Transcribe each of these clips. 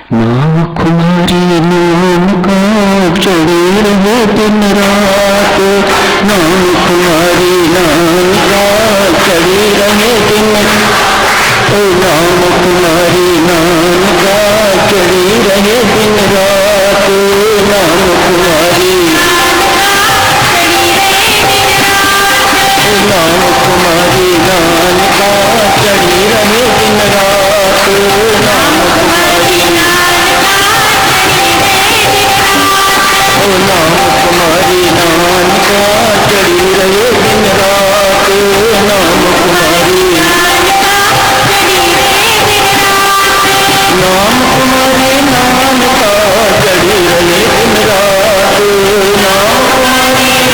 नाम कुमारी नाम का चढ़े रहे दिन रात, नाम कुमारी नाम का चढ़े रहे दिन, ओ नाम कुमारी नाम का चढ़े रहे दिन रात, नाम कुमारी नाम कुमारी नाम का चढ़े रहे दिन रात, नाम कुमारी नाम कुमारी नाम का चढ़ी रहे दिन रात, नाम कुमारी नाम कुमारी नाम का चढ़ी रहे दिन रात, नाम कुमारी नाम कुमारी नाम का चढ़ी रहे दिन रात, नाम कुमारी नाम का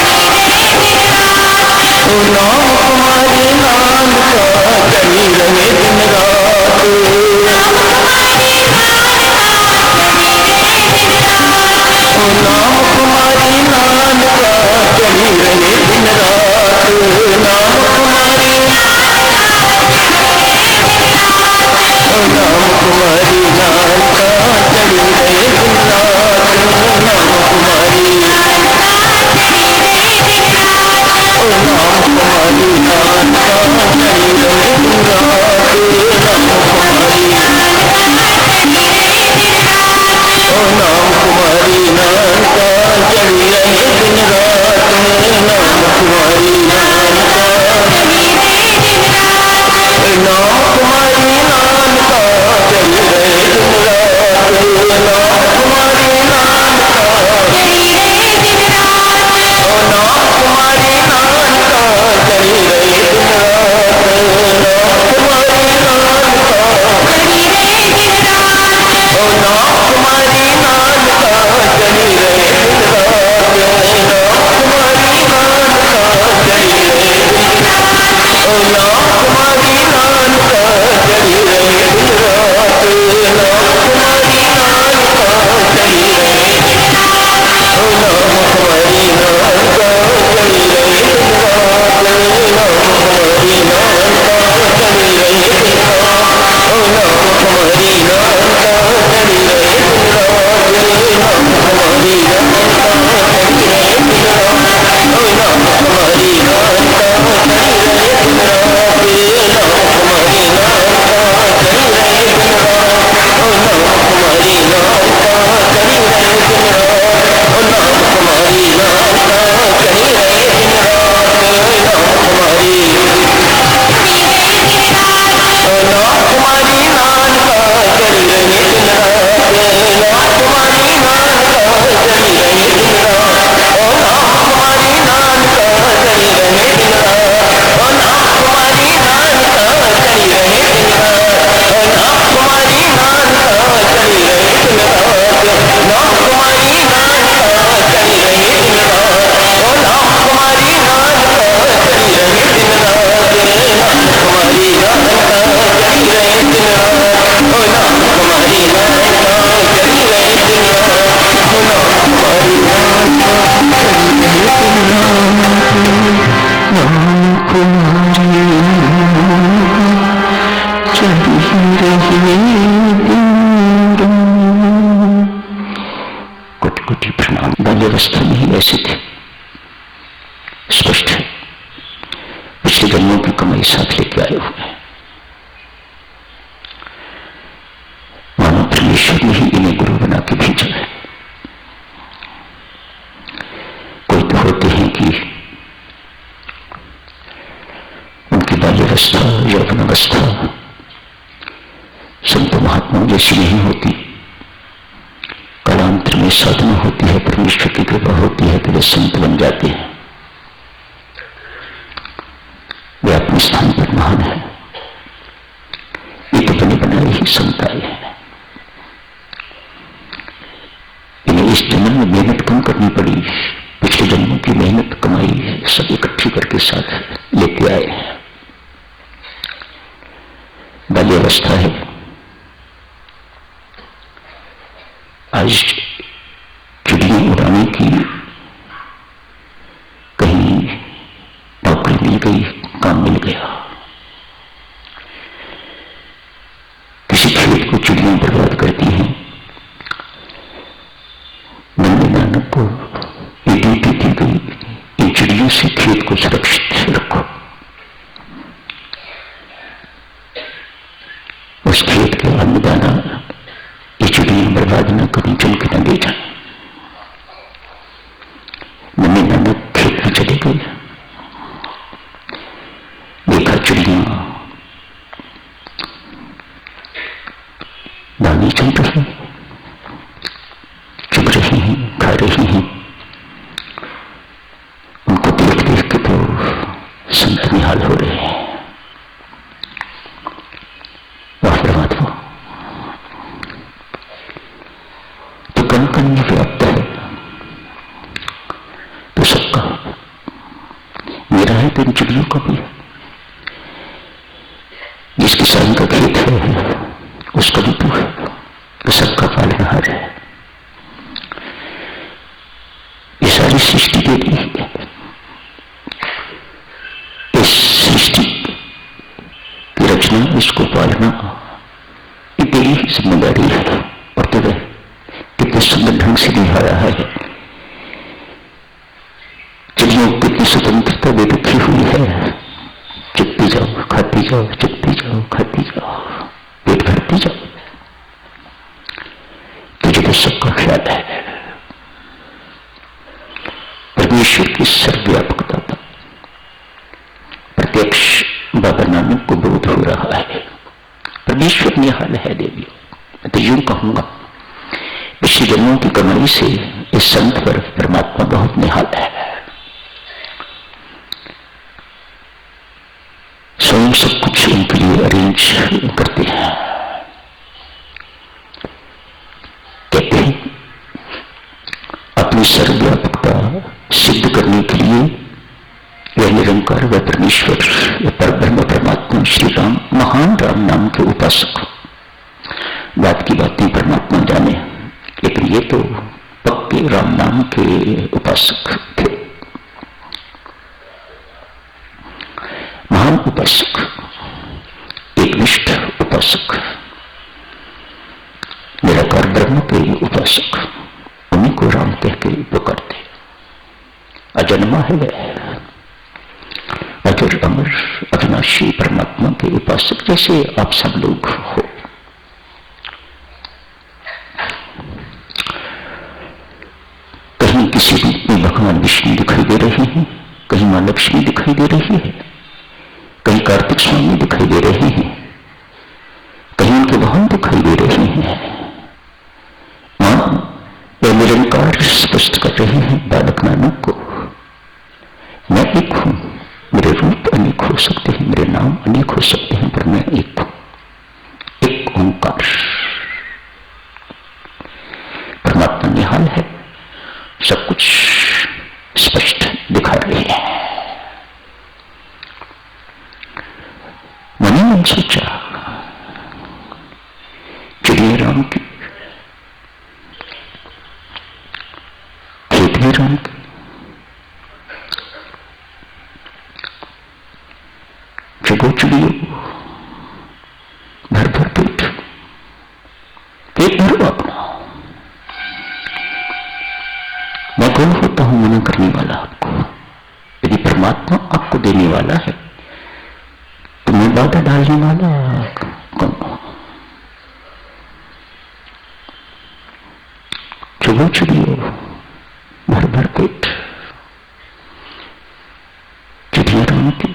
चढ़ी रहे दिन रात, नाम कुमारी नाम कुमारी नाम का चढ़ी रहे दिन रात, नाम कुमारी नाम कुमारी नाम का चढ़ी रहे दिन रात, नाम कुमारी नाम कुमारी नाम का चढ़ी रहे दिन रात, नाम कुमारी नाम का नाम कुमारी नाम का चढ़ी रहे दिन रात, नाम कुमारी नाम का नाम कुमारी नाम का चढ़ी रहे दिन रात, नाम कुमारी नाम का नाम कुमारी नाम का चढ़ी रहे दिन रात, नाम कुमारी नाम का चढ़ी रहे दिन रात, नाम कुमारी नाम का चढ़ी रहे दिन रात, नाम कुमारी नाम का चढ़ी रहे दिन रात, नाम कुमारी नाम का चढ़ी रहे दिन रात, नाम कुमारी नाम का चढ़ी रहे दिन रात, नाम कुमारी नाम का चढ़ी रहे दिन रात, नाम कुमारी नाम का चढ़ी रहे दिन रात, नाम कुमारी नाम का चढ़ी रहे दिन रात, नाम कुमारी नाम का चढ़ी रहे दिन रात, नाम कुमारी नाम का चढ़ी रहे दिन रात, नाम कुमारी नाम का चढ़ी रहे दिन रात, नाम कुमारी नाम कुमारी नाम का चढ़ी रहे दिन रात, नाम कुमारी नाम का चढ़ी रहे दिन रात, नाम कुमारी नाम का चढ़ी रहे दिन रात, नाम कुमारी नाम का चढ़ी रहे दिन रात, नाम कुमारी नाम का चढ़ी रहे दिन रात, नाम कुमारी नाम का चढ़ी रहे दिन रात, नाम कुमारी नाम का चढ़ी रहे दिन रात, नाम कुमारी नाम का चढ़ी रहे दिन रात, नाम कुमारी नाम का चढ़ी रहे दिन रात, नाम कुमारी नाम का चढ़ी रहे दिन रात, नाम कुमारी चढ़ी रहे दिन रात। कोटि कोटि प्रणाम। बाल्यावस्था में ही ऐसे थे, स्पष्ट है। पिछले जन्मों की कमाई साथ लेके आए हुए हैं। मानो परमेश्वर ने ही इन्हें गुरु बना के भेजा है। कोई तो होते हैं कि उनकी बाल्यावस्था यौवनावस्था संत महात्माओं जैसी नहीं होती। कालांतर में साधना होती है, परमेश्वर की कृपा होती है तो वे संत बन जाते हैं। वे अपने स्थान पर महान है। ये तो बने बनाए ही संत आए हैं। इन्हें इस जन्म में मेहनत कम करनी पड़ी, पिछले जन्मों की मेहनत कमाई सब इकट्ठी करके साथ लेके आए हैं। बाल्यावस्था है। आज चिड़ियां उड़ाने की कहीं नौकरी मिल गई, काम मिल गया, किसी खेत को चिड़ियां बर्बाद करती हैं। नंद नानक को ये ड्यूटी दी गई, इन चिड़ियों से खेत को सुरक्षित रखो, उस खेत के अन्नदाना ये चिड़ियां बर्बाद न करें, चल के न दे जाए। नंद नानक खेत में चले गए, देखा चिड़ियां दाने चल रही, चुप रही हैं, खा रही हैं। उनको देख देख के तो संत निहाल हो रहे हैं। वाह परमात्मा, तो कण कण में व्याप्त है, तो सबका मेरा है, तो इन चिड़ियों का भी है। जिस किसान का खेत है उसका भी तू है, तो सबका पालनहार है। ये सारी सृष्टि दे दी है, इस सृष्टि की रचना, इसको पालना ये तेरी ही जिम्मेदारी है। और तो कितने सुंदर ढंग से निभाया है। चिड़ियों को कितनी स्वतंत्रता दे रखी हुई है। चुपती जाओ, खाती जाओ, चुपती जाओ, खाती जाओ, पेट भरती जाओ। तुझे तो सबका ख्याल है। परमेश्वर की सर्वव्यापकता का प्रत्यक्ष बाबा नानक को बोध हो रहा है। परमेश्वर निहाल है देवियों। मैं तो यूं कहूंगा, पिछले जन्मों की कमाई से इस संत पर परमात्मा बहुत निहाल है। स्वयं सब कुछ उनके लिए अरेंज करते हैं। कहते हैं अपनी सर्वव्यापकता सिद्ध करने के लिए वह निरंकार व परमेश्वर परब्रह्म परमात्मा श्री राम, महान राम नाम के उपासक, बात की बातें परमात्मा जाने, लेकिन ये तो पक्के राम नाम के उपासक थे। महान उपासक, एकनिष्ठ उपासक, निराकार ब्रह्म के उपासक, उन्हीं को राम कह के पुकारते। अजन्मा है वह, अजर अमर अविनाशी परमात्मा के उपासक, जैसे आप सब लोग हो। कहीं किसी रूप में भगवान विष्णु दिखाई दे रहे हैं, कहीं मां लक्ष्मी दिखाई दे रही है, कहीं कार्तिक स्वामी दिखाई दे रहे हैं, कहीं उनके वाहन दिखाई दे रहे हैं। मां वे निरंकार स्पष्ट कर रहे हैं बालक नानक को, मैं एक हूं, मेरे रूप अनेक हो सकते हैं, मेरे नाम अनेक हो सकते हैं, पर मैं एक हूं, एक ओंकार। परमात्मा निहाल है, सब कुछ स्पष्ट दिखा रहे हैं। मैंने मन सोचा, चिड़िया राम की, खेत भी राम की, जगो चिड़ियों भर भर पेट भरो अपना। मैं कौन होता हूं मना करने वाला आपको? यदि परमात्मा आपको देने वाला है तो मैं बाधा डालने वाला कौन हूं? चुगो चिड़ियों भर भर पेट, चिड़िया राम की,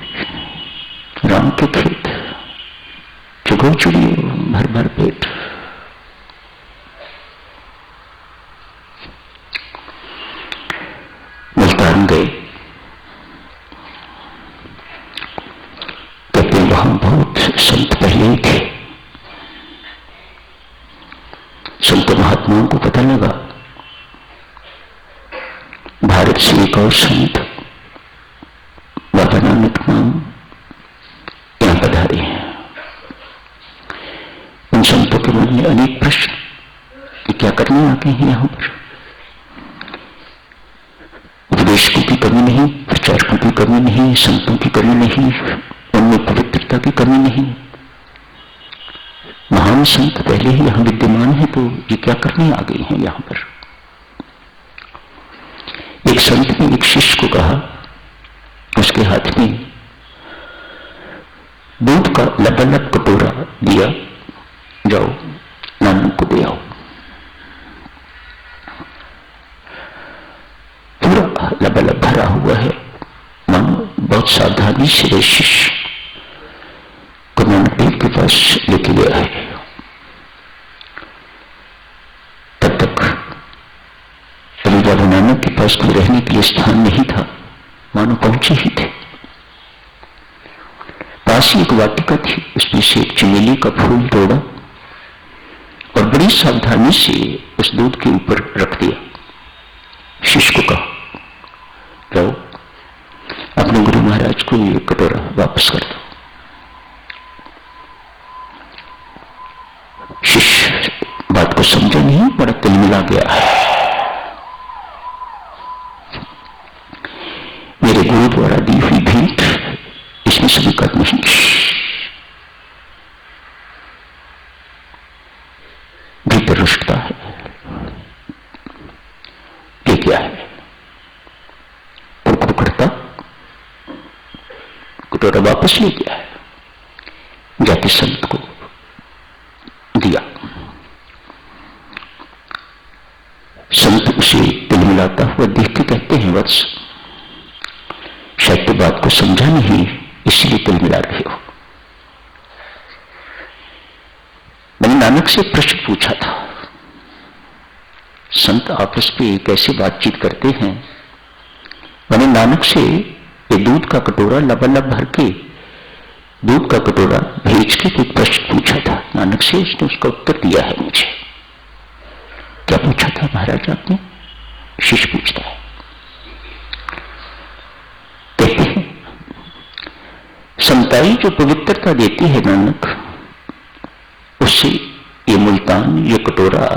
राम के खेत, चुगो चिड़ियों भर भर पेट। मुल्तान गए, कहते वहां बहुत संत पहले ही थे। संत महात्माओं को पता लगा भारत से एक और संत बाबा नानक नाम यहां पधारे हैं। उन संतों के मन में अनेक प्रश्न कि क्या करने आते हैं यहां पर। उपदेशकों की कमी नहीं, प्रचारकों की कमी नहीं, संतों की कमी नहीं, उनमें पवित्रता की कमी नहीं, महान संत पहले ही यहां विद्यमान है, तो ये क्या करने आ गए हैं यहां पर? एक संत ने एक शिष्य को कहा, उसके हाथ में दूध का लबालब कटोरा दिया, जाओ नानक को दे आओ। पूरा लबालब भरा हुआ है, मानो बहुत सावधानी से वह शिष्य को नानक देव के पास लेके गया है। तब तक अभी बाबा नानक के पास कोई रहने के लिए स्थान नहीं था, मानो पहुंचे ही थे। पास ही एक वाटिका थी, उसमें से एक चमेली का फूल तोड़ा और बड़ी सावधानी से उस दूध के ऊपर रख दिया। शिष्य को कहा, जाओ अपने गुरु महाराज को ये कटोरा वापस कर दो। शिष्य बात को समझा नहीं, बड़ा तिलमिला गया। मेरे गुरु द्वारा दी हुई भेंट इसमें स्वीकार नहीं। भीतर रुष्टता है, ये क्या है? पकड़ता कटोरा वापस ले गया है, जाके संत को दिया। संत उसे तिलमिलाता हुआ देख के कहते हैं, वत्स शायद तो बात को समझा नहीं, इसलिए तिलमिला रहे हो। मैंने नानक से प्रश्न पूछा था, संत आपस में कैसे बातचीत करते हैं? मैंने नानक से ये दूध का कटोरा लबालब भर के दूध का कटोरा भेज के कोई प्रश्न पूछा था नानक से, उसने उसका उत्तर दिया है मुझे। क्या पूछा था महाराज आपने? शिष्य पूछता है। कहते हैं, समताई जो पवित्रता देती है नानक, उससे ये मुल्तान, ये कटोरा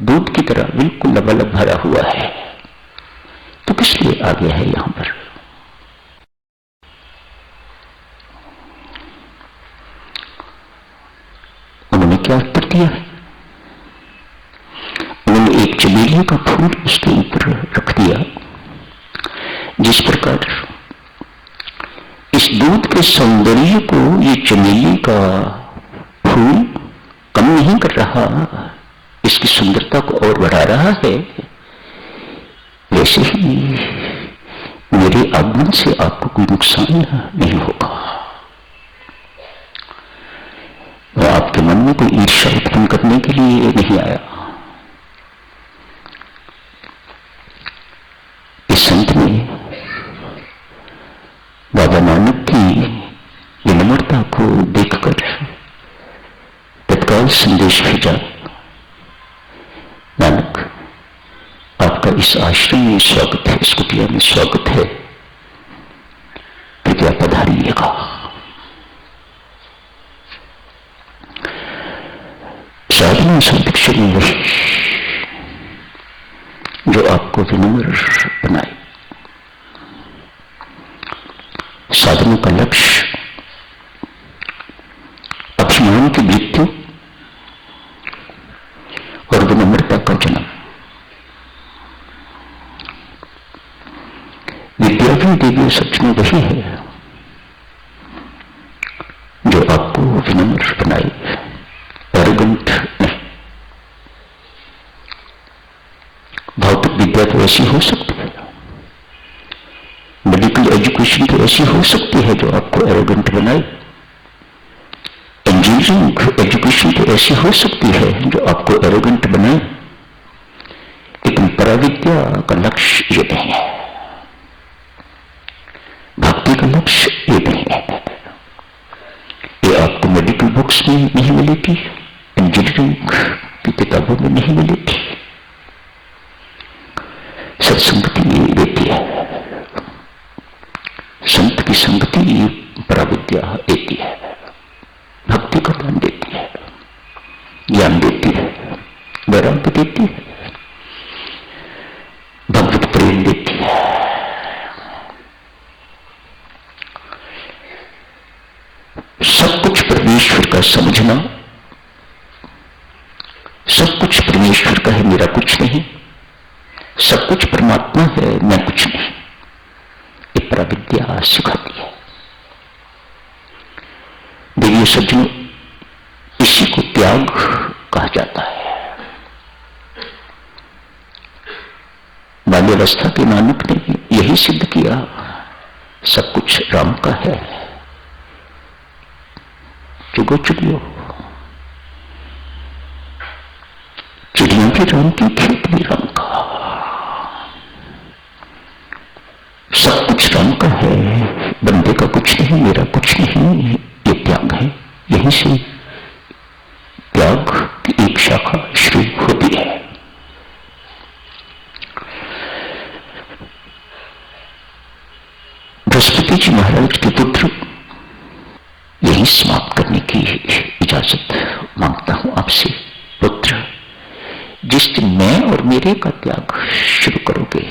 दूध की तरह बिल्कुल लबालब भरा हुआ है, तो किस लिए आ गया है यहां पर? उन्होंने क्या उत्तर दिया है? उन्होंने एक चमेली का फूल उसके ऊपर रख दिया। जिस प्रकार इस दूध के सौंदर्य को ये चमेली का फूल कम नहीं कर रहा, इसकी सुंदरता को और बढ़ा रहा है, वैसे ही मेरे आगमन से आपको कोई नुकसान नहीं होगा। मैं आपके मन में कोई ईर्ष्या उत्पन्न करने के लिए नहीं आया। इस संत ने बाबा नानक की विनम्रता को देखकर तत्काल संदेश भेजा, नानक आपका इस आश्रम में स्वागत है, इस कुटिया में स्वागत है, कृपया पधारिएगा। साधना संरक्षण में वही जो आपको विनम्र बनाए। साधना का लक्ष्य अभिमान की मृत्यु और विनम्रता का जन्म। विद्या भी देवी सच में वही है जो आपको विनम्र बनाए, एरोगेंट नहीं। भौतिक विद्या तो ऐसी हो सकती है, मेडिकल एजुकेशन तो ऐसी हो सकती है जो आपको एरोगेंट बनाए, इंजीनियरिंग एजुकेशन तो ऐसी हो सकती है जो आपको एरोगेंट बनाए, लेकिन पराविद्या का लक्ष्य ये नहीं है, भक्ति का लक्ष्य ये नहीं है। ये आपको मेडिकल बुक्स में नहीं मिलेगी, इंजीनियरिंग की किताबों में नहीं मिलेगी। सत्संगति ये देती है, संत की संगति पराविद्या देती है, भक्ति का दान देती है, ज्ञान देती है, वैराग्य देती है, भगवत प्रेम देती है। सब कुछ परमेश्वर का समझना परमेश्वर का है, मेरा कुछ नहीं, सब कुछ परमात्मा है, मैं कुछ नहीं, ये पराविद्या सिखाती है। देवी सज्जनों, इसी को त्याग कहा जाता है। बाल्यावस्था के नानक ने यही सिद्ध किया, सब कुछ राम का है, चुगो चुगियो, चिड़िया भी राम की, खेत भी राम का, सब कुछ राम का है, बंदे का कुछ नहीं, मेरा कुछ नहीं, ये त्याग है। यहीं से त्याग की एक शाखा शुरू होती है। बृहस्पति जी महाराज के पुत्र, यही समाप्त करने की इजाजत मांगता हूं आपसे। पुत्र, जिस दिन मैं और मेरे का त्याग शुरू करोगे,